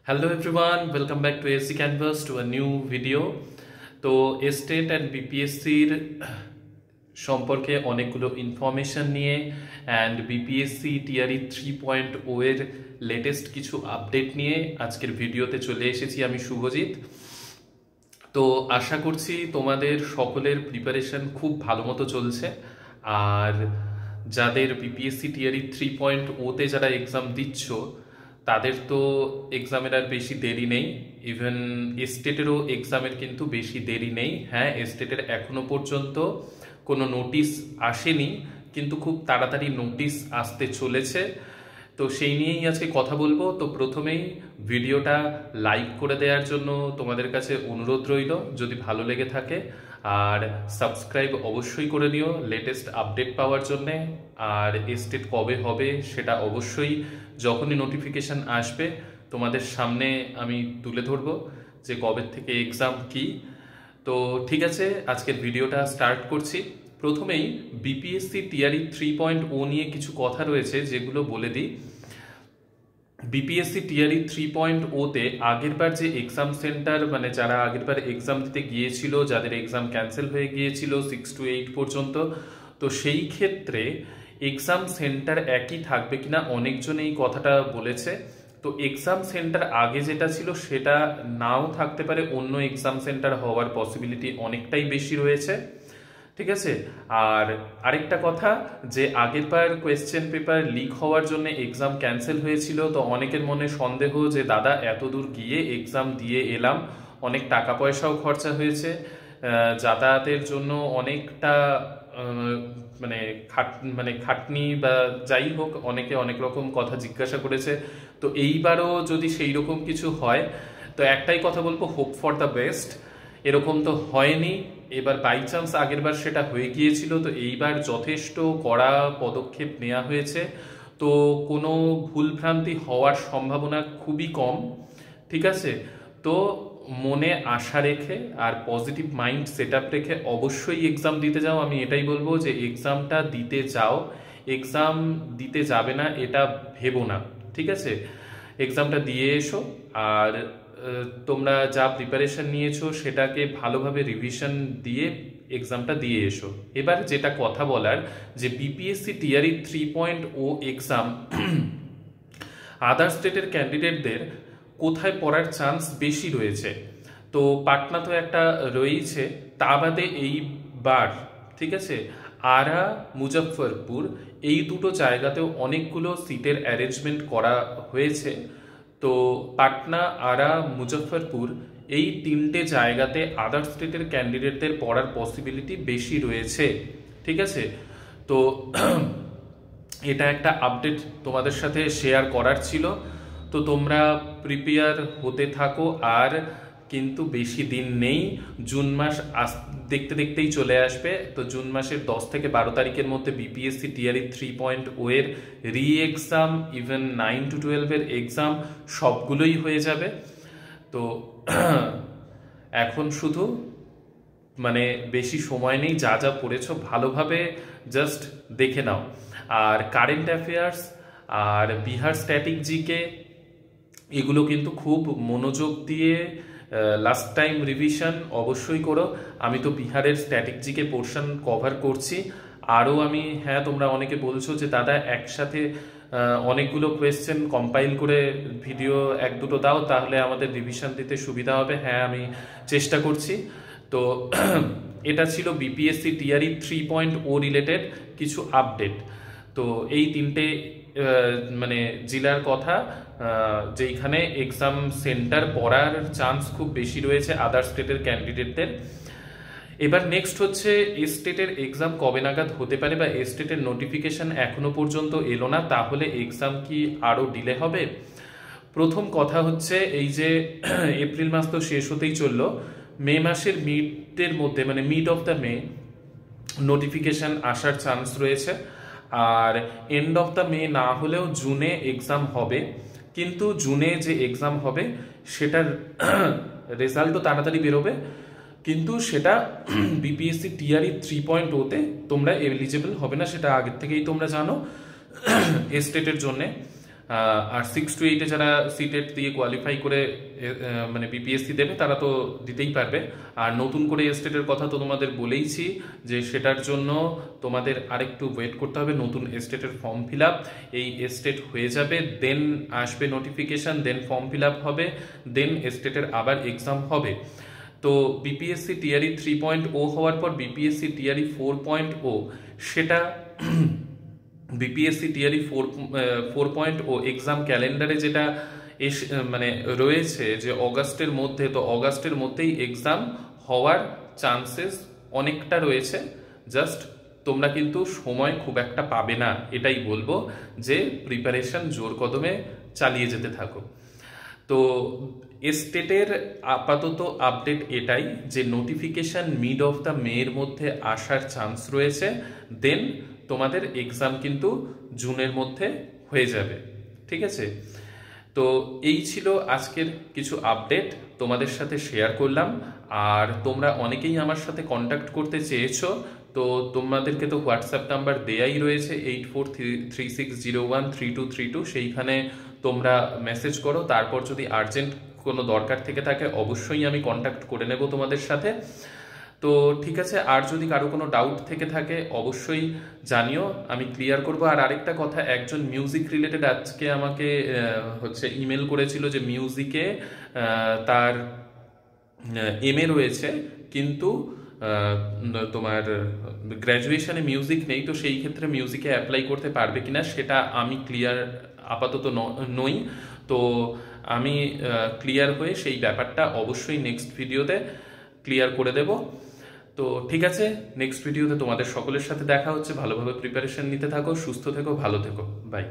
Hello everyone, welcome back to ASC Canvas to a new video. তো state and বিপিএসসির সম্পর্কে অনেকগুলো information নিয়ে and BPSC TRE 3.0 এর latest কিছু আপডেট নিয়ে আজকের ভিডিওতে চলে এসেছি আমি শুভজিৎ। তো আশা করছি তোমাদের সকলের প্রিপারেশন খুব ভালো মতো চলছে। আর যাদের বিপিএসসি টিআরই 3.0 তে যারা এক্সাম দিচ্ছ তাদের তো এক্সামের আর বেশি দেরি নেই। ইভেন স্টেটেরও এক্সামের কিন্তু বেশি দেরি নেই। হ্যাঁ, স্টেটের এখনো পর্যন্ত কোনো নোটিশ আসেনি, কিন্তু খুব তাড়াতাড়ি নোটিশ আসতে চলেছে। তো সেই নিয়েই আজকে কথা বলবো। তো প্রথমেই ভিডিওটা লাইক করে দেওয়ার জন্য তোমাদের কাছে অনুরোধ রইল, যদি ভালো লেগে থাকে। আর সাবস্ক্রাইব অবশ্যই করে নিও লেটেস্ট আপডেট পাওয়ার জন্যে। আর স্টেট কবে হবে সেটা অবশ্যই যখনই নোটিফিকেশান আসবে তোমাদের সামনে আমি তুলে ধরবো যে কবে থেকে এক্সাম কি। তো ঠিক আছে, আজকের ভিডিওটা স্টার্ট করছি। প্রথমেই বিপিএসসি টিআরই 3.0 নিয়ে কিছু কথা রয়েছে যেগুলো বলে দিই। বিপিএসসি টিআরই 3.0 তে আগেরবার যে এক্সাম সেন্টার, মানে যারা আগেরবার এক্সাম দিতে গিয়েছিল, যাদের এক্সাম ক্যান্সেল হয়ে গিয়েছিল 6 to 8 পর্যন্ত, তো সেই ক্ষেত্রে এক্সাম সেন্টার একই থাকবে কিনা অনেকজন এই কথাটা বলেছে। তো এক্সাম সেন্টার আগে যেটা ছিল সেটা নাও থাকতে পারে, অন্য এক্সাম সেন্টার হওয়ার পসিবিলিটি অনেকটাই বেশি রয়েছে। ঠিক আছে। আর আরেকটা কথা, যে আগেরবার কোয়েশ্চেন পেপার লিক হওয়ার জন্য এক্সাম ক্যান্সেল হয়েছিল, তো অনেকের মনে সন্দেহ যে দাদা এত দূর গিয়ে এক্সাম দিয়ে এলাম, অনেক টাকা পয়সাও খরচা হয়েছে, যাতায়াতের জন্য অনেকটা মানে খাটনি বা যাই হোক, অনেকে অনেক রকম কথা জিজ্ঞাসা করেছে। তো এইবারও যদি সেই রকম কিছু হয়, তো একটাই কথা বলবো, হোপ ফর দ্য বেস্ট। এরকম তো হয়নি, এবার বাই চান্স আগেরবার সেটা হয়ে গিয়েছিল, তো এইবার যথেষ্ট কড়া পদক্ষেপ নেওয়া হয়েছে। তো কোনো ভুলভ্রান্তি হওয়ার সম্ভাবনা খুবই কম। ঠিক আছে। তো মনে আশা রেখে আর পজিটিভ মাইন্ড সেট আপ রেখে অবশ্যই এক্সাম দিতে যাও। আমি এটাই বলবো যে এক্সামটা দিতে যাও, এক্সাম দিতে যাবে না এটা ভেবো না। ঠিক আছে, এক্সামটা দিয়ে এসো। আর তোমরা যা প্রিপারেশন নিয়েছো সেটাকে ভালোভাবে রিভিশন দিয়ে এক্সামটা দিয়ে এসো। এবার যেটা কথা বলার, যে বিপিএসসি টিআরই 3.0 এক্সাম আদার স্টেটের ক্যান্ডিডেটদের কোথায় পড়ার চান্স বেশি রয়েছে। তো পাটনা তো একটা রয়েছে, তা বাদে এইবার ঠিক আছে আরা, মুজফ্ফরপুর, এই দুটো জায়গাতেও অনেকগুলো সিটের অ্যারেঞ্জমেন্ট করা হয়েছে। তো পাটনা, আরা, মুজফ্ফরপুর এই তিনটে জায়গাতে আদার স্টেটের ক্যান্ডিডেটদের পড়ার পসিবিলিটি বেশি রয়েছে। ঠিক আছে। তো এটা একটা আপডেট তোমাদের সাথে শেয়ার করার ছিল। তো তোমরা প্রিপেয়ার হতে থাকো। আর কিন্তু বেশি দিন নেই, জুন মাস দেখতে দেখতেই চলে আসবে। তো জুন মাসের 10 থেকে 12 তারিখের মধ্যে বিপিএসসি টিআরই 3.0 এর রি এক্সাম, ইভেন 9 to 12 এর এক্সাম সবগুলোই হয়ে যাবে। তো এখন শুধু মানে বেশি সময় নেই, যা যা পড়েছো ভালোভাবে জাস্ট দেখে নাও। আর কারেন্ট অ্যাফেয়ার্স আর বিহার স্ট্যাটিক জিকে এগুলো কিন্তু খুব মনোযোগ দিয়ে লাস্ট টাইম রিভিশন অবশ্যই করো। আমি তো বিহারের স্ট্যাটিক জিকে পোর্শন কভার করছি। আরও আমি, হ্যাঁ তোমরা অনেকে বলছো যে দাদা একসাথে অনেকগুলো কোয়েশ্চেন কম্পাইল করে ভিডিও এক দুটো দাও, তাহলে আমাদের রিভিশন দিতে সুবিধা হবে। হ্যাঁ, আমি চেষ্টা করছি। তো এটা ছিল বিপিএসসি টিআরই 3.0 রিলেটেড কিছু আপডেট। তো এই তিনটে মানে জেলার কথা যেইখানে এক্সাম সেন্টার পড়ার চান্স খুব বেশি রয়েছে আদার স্টেটের ক্যান্ডিডেটদের। এবার নেক্সট হচ্ছে স্টেটের এক্সাম কবে নাগাদ হতে পারে, বা স্টেটের নোটিফিকেশন এখনো পর্যন্ত এলো না, তাহলে এক্সাম কি আরও ডিলে হবে। প্রথম কথা হচ্ছে, এই যে এপ্রিল মাস তো শেষ হতেই চললো, মে মাসের মিডের মধ্যে মানে mid of the May notification আসার চান্স রয়েছে। আর এন্ড অফ দ্য মে না হলেও জুনে এক্সাম হবে। কিন্তু জুনে যে এক্সাম হবে সেটার রেজাল্টও তাড়াতাড়ি বেরোবে, কিন্তু সেটা বিপিএসসি টিআরই 3.0 তে তোমরা এলিজিবল হবে না, সেটা আগের থেকেই তোমরা জানো স্টেটের জন্যে। আর 6 to 8 যারা সিটেট দিয়ে কোয়ালিফাই করে মানে বিপিএসসি দেবে তারা তো দিতেই পারবে। আর নতুন করে এস্টেটের কথা তো তোমাদের বলেইছি যে সেটার জন্য তোমাদের আরেকটু ওয়েট করতে হবে, নতুন এস্টেটের ফর্ম ফিল আপ, এই এস্টেট হয়ে যাবে, দেন আসবে নোটিফিকেশন, দেন ফর্ম ফিল আপ হবে, দেন এস্টেটের আবার এক্সাম হবে। তো বিপিএসসি টিআরই 3.0 হওয়ার পর বিপিএসসি টিআরই 4.0 সেটা বিপিএসসি টিআরই 4.0 এক্সাম ক্যালেন্ডারে যেটা মানে রয়েছে যে অগাস্টের মধ্যে, তো অগাস্টের মধ্যেই এক্সাম হওয়ার চান্সেস অনেকটা রয়েছে। জাস্ট তোমরা কিন্তু সময় খুব একটা পাবে না, এটাই বলবো, যে প্রিপারেশন জোর কদমে চালিয়ে যেতে থাকো। তো এস্টেটের আপাতত আপডেট এটাই যে নোটিফিকেশন মিড অফ দ্য মের মধ্যে আসার চান্স রয়েছে, দেন তোমাদের এক্সাম কিন্তু জুনের মধ্যে হয়ে যাবে। ঠিক আছে, তো এই ছিল আজকের কিছু আপডেট তোমাদের সাথে শেয়ার করলাম। আর তোমরা অনেকেই আমার সাথে কন্ট্যাক্ট করতে চেয়েছো, তো তোমাদেরকে তো হোয়াটসঅ্যাপ নাম্বার দেয়াই রয়েছে 8436013232, সেইখানে তোমরা মেসেজ করো। তারপর যদি আর্জেন্ট কোনো দরকার থেকে থাকে অবশ্যই আমি কন্ট্যাক্ট করে নেব তোমাদের সাথে। তো ঠিক আছে, আর যদি কারো কোনো ডাউট থেকে থাকে অবশ্যই জানিও, আমি ক্লিয়ার করব। আর আরেকটা কথা, একজন মিউজিক রিলেটেড আজকে আমাকে ইমেল করেছিল যে মিউজিকে তার এমএ রয়েছে কিন্তু তোমার গ্র্যাজুয়েশনে মিউজিক নেই, তো সেই ক্ষেত্রে মিউজিকে অ্যাপ্লাই করতে পারবে কিনা সেটা আমি ক্লিয়ার আপাতত নই। তো আমি ক্লিয়ার হয়ে সেই ব্যাপারটা অবশ্যই নেক্সট ভিডিওতে ক্লিয়ার করে দেব। তো ঠিক আছে, নেক্সট ভিডিওতে তোমাদের সকলের সাথে দেখা হচ্ছে। ভালোভাবে প্রিপারেশন নিতে থাকো, সুস্থ থেকো, ভালো থেকো, বাই।